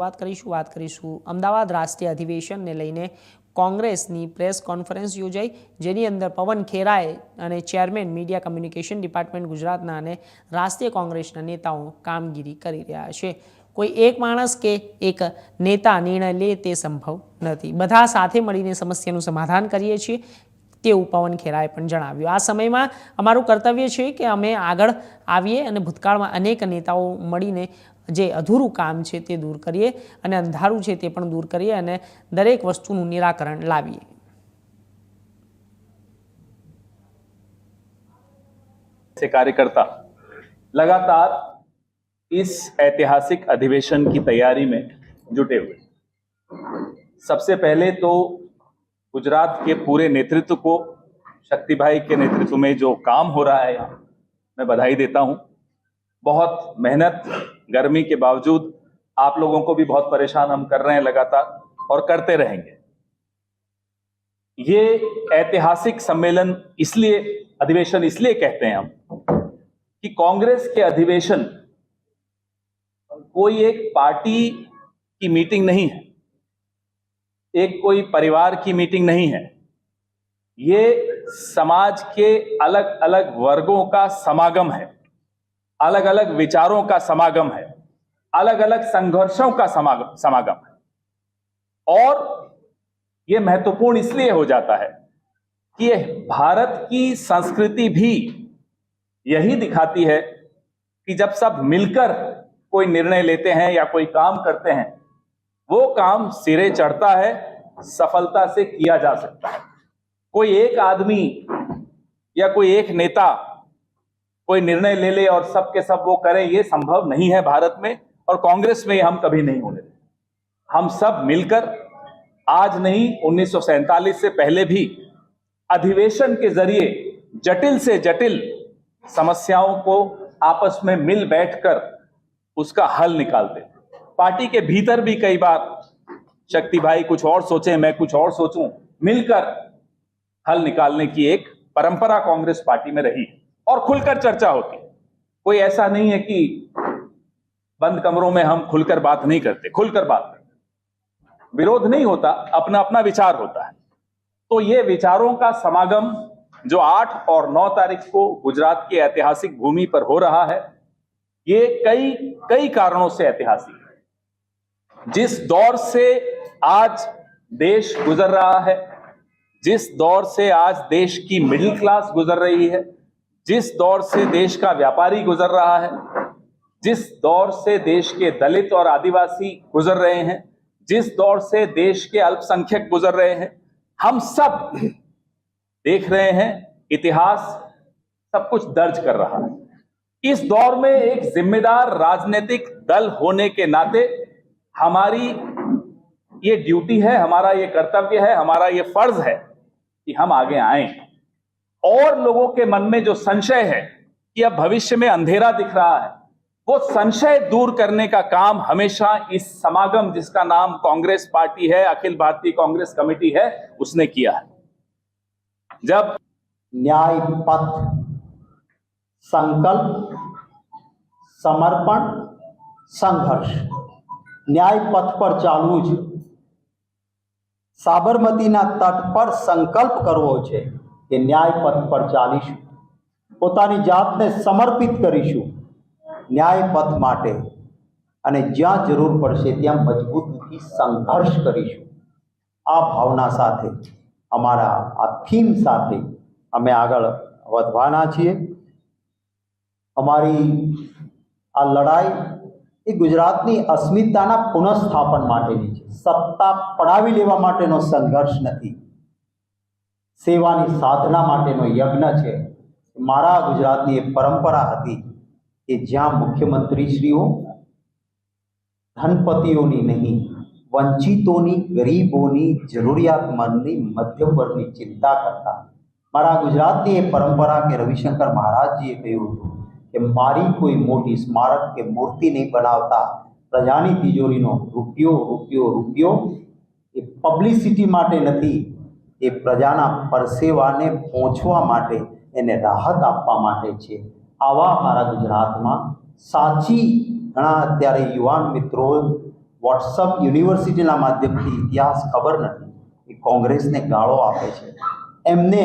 વાત કરીશું અમદાવાદ રાષ્ટ્રીય અધિવેશનને લઈને કોંગ્રેસની પ્રેસ કોન્ફરન્સ યોજાઈ, જેની અંદર પવન ખેરાએ અને ચેરમેન મીડિયા કમ્યુનિકેશન ડિપાર્ટમેન્ટ ગુજરાતના અને રાષ્ટ્રીય કોંગ્રેસના નેતાઓ કામગીરી કરી રહ્યા છે। કોઈ એક માણસ કે એક નેતા નિર્ણય લે તે સંભવ નથી, બધા સાથે મળીને સમસ્યાનું સમાધાન કરીએ છીએ તેવું પવન ખેરાએ પણ જણાવ્યું। આ સમયમાં અમારું કર્તવ્ય છે કે અમે આગળ આવીએ અને ભૂતકાળમાં અનેક નેતાઓ મળીને જે અધૂરું કામ છે તે દૂર કરીએ અને અંધારું છે તે પણ દૂર કરીએ અને દરેક વસ્તુનું નિરાકરણ લાવીએ। से कार्यकर्ता लगातार इस ऐतिहासिक अधिवेशन की तैयारी में जुटे हुए। सबसे पहले तो गुजरात के पूरे नेतृत्व को, शक्ति भाई के नेतृत्व में जो काम हो रहा है मैं बधाई देता हूं। बहुत मेहनत, गर्मी के बावजूद आप लोगों को भी बहुत परेशान हम कर रहे हैं लगातार और करते रहेंगे। ये ऐतिहासिक सम्मेलन इसलिए, अधिवेशन इसलिए कहते हैं हम कि कांग्रेस के अधिवेशन कोई एक पार्टी की मीटिंग नहीं है, एक कोई परिवार की मीटिंग नहीं है, ये समाज के अलग अलग वर्गों का समागम है, अलग अलग विचारों का समागम है, अलग अलग संघर्षों का समागम है। और ये महत्वपूर्ण इसलिए हो जाता है कि भारत की संस्कृति भी यही दिखाती है कि जब सब मिलकर कोई निर्णय लेते हैं या कोई काम करते हैं, वो काम सिरे चढ़ता है, सफलता से किया जा सकता है। कोई एक आदमी या कोई एक नेता कोई निर्णय ले ले और सब के सब वो करें, ये संभव नहीं है भारत में, और कांग्रेस में हम कभी नहीं होने देंगे। हम सब मिलकर, आज नहीं 1947 से पहले भी अधिवेशन के जरिए जटिल से जटिल समस्याओं को आपस में मिल बैठकर उसका हल निकालते। पार्टी के भीतर भी कई बार शक्ति भाई कुछ और सोचें, मैं कुछ और सोचूं, मिलकर हल निकालने की एक परंपरा कांग्रेस पार्टी में रही और खुलकर चर्चा होती। कोई ऐसा नहीं है कि बंद कमरों में हम खुलकर बात नहीं करते, खुलकर बात करते। विरोध नहीं होता, अपना अपना विचार होता है। तो ये विचारों का समागम जो 8 और 9 तारीख को गुजरात की ऐतिहासिक भूमि पर हो रहा है, ये कई कारणों से ऐतिहासिक है। जिस दौर से आज देश गुजर रहा है, जिस दौर से आज देश की मिडिल क्लास गुजर रही है, जिस दौर से देश का व्यापारी गुजर रहा है, जिस दौर से देश के दलित और आदिवासी गुजर रहे हैं, जिस दौर से देश के अल्पसंख्यक गुजर रहे हैं, हम सब देख रहे हैं, इतिहास सब कुछ दर्ज कर रहा है। इस दौर में एक जिम्मेदार राजनीतिक दल होने के नाते हमारी ये ड्यूटी है, हमारा ये कर्तव्य है, हमारा ये फर्ज है कि हम आगे आएं और लोगों के मन में जो संशय है कि अब भविष्य में अंधेरा दिख रहा है, वो संशय दूर करने का काम हमेशा इस समागम, जिसका नाम कांग्रेस पार्टी है, अखिल भारतीय कांग्रेस कमेटी है, उसने किया है। जब न्याय पथ, संकल्प, समर्पण, संघर्ष, न्याय पथ पर चालू છે। સાબરમતીના તટ પર સંકલ્પ કરવો છે કે ન્યાય પથ પર ચાલીશું, પોતાની જાતને સમર્પિત કરીશું ન્યાય પથ માટે, અને જ્યાં જરૂર પડશે ત્યાં મજબૂતીથી સંઘર્ષ કરીશું। આ ભાવના સાથે, અમારા આ થીમ સાથે અમે આગળ વધવાના છીએ। અમારી આ લડાઈ એ ગુજરાતની અસ્મિતાના પુનઃસ્થાપન માટેની છે, સત્તા પડાવી લેવા માટેનો સંઘર્ષ નથી, સેવાની સાધના માટેનો યજ્ઞ છે। મારા ગુજરાતની એક પરંપરા હતી કે જ્યાં મુખ્યમંત્રીશ્રીઓ ધનપતિઓની નહીં, વંચિતોની, ગરીબોની, જરૂરિયાતમંદની, મધ્યમ વર્ગની ચિંતા કરતા। મારા ગુજરાતની એ પરંપરા કે રવિશંકર મહારાજજીએ કહ્યું હતું કે મારી કોઈ મોટી સ્મારક કે મૂર્તિ નહીં બનાવતા, પ્રજાની તિજોરીનો રૂપિયો રૂપિયો રૂપિયો એ પબ્લિસિટી માટે નથી, એ પ્રજાના પરસેવાને પહોંચવા માટે, એને રાહત આપવા માટે છે। આવા મારા ગુજરાતમાં સાચી ઘણા અત્યારે યુવાન મિત્રો વોટ્સઅપ યુનિવર્સિટીના માધ્યમથી ઇતિહાસ ખબર નથી, એ કોંગ્રેસને ગાળો આપે છે. એમને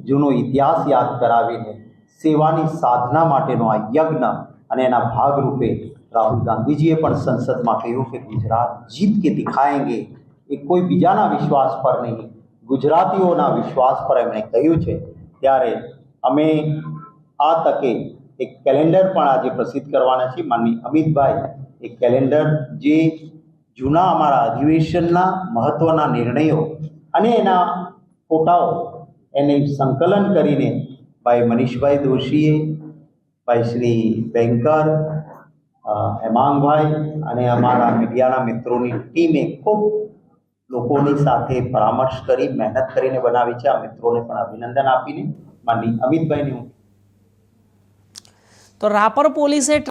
જૂનો ઇતિહાસ યાદ કરાવીને સેવાની સાધના માટેનો આ યજ્ઞ અને એના ભાગરૂપે રાહુલ ગાંધીજીએ પણ સંસદમાં કહ્યું કે ગુજરાત જીત કે દિખાએંગે. એ કોઈ બીજાના વિશ્વાસ પર નહીં, ગુજરાતીઓના વિશ્વાસ પર એમણે કહ્યું છે. ત્યારે અમે આ તકે એક કેલેન્ડર પણ આજે પ્રસિદ્ધ કરવાના છીએ. માનનીય અમિતભાઈ એક કેલેન્ડર જે જૂના અમારા અધિવેશનના મહત્ત્વના નિર્ણયો અને એના ફોટાઓ એને સંકલન કરીને ભાઈ મનીષભાઈ દોશીએ, ભાઈ શ્રી બેંકર, હેમાંગભાઈ અને અમારા મીડિયાના મિત્રોની ટીમે ખૂબ લોકોની સાથે પરામર્શ કરી મહેનત કરીને બનાવી છે. આ મિત્રોને પણ અભિનંદન આપીને માનનીય અમિતભાઈને હું તો રાપર પોલીસે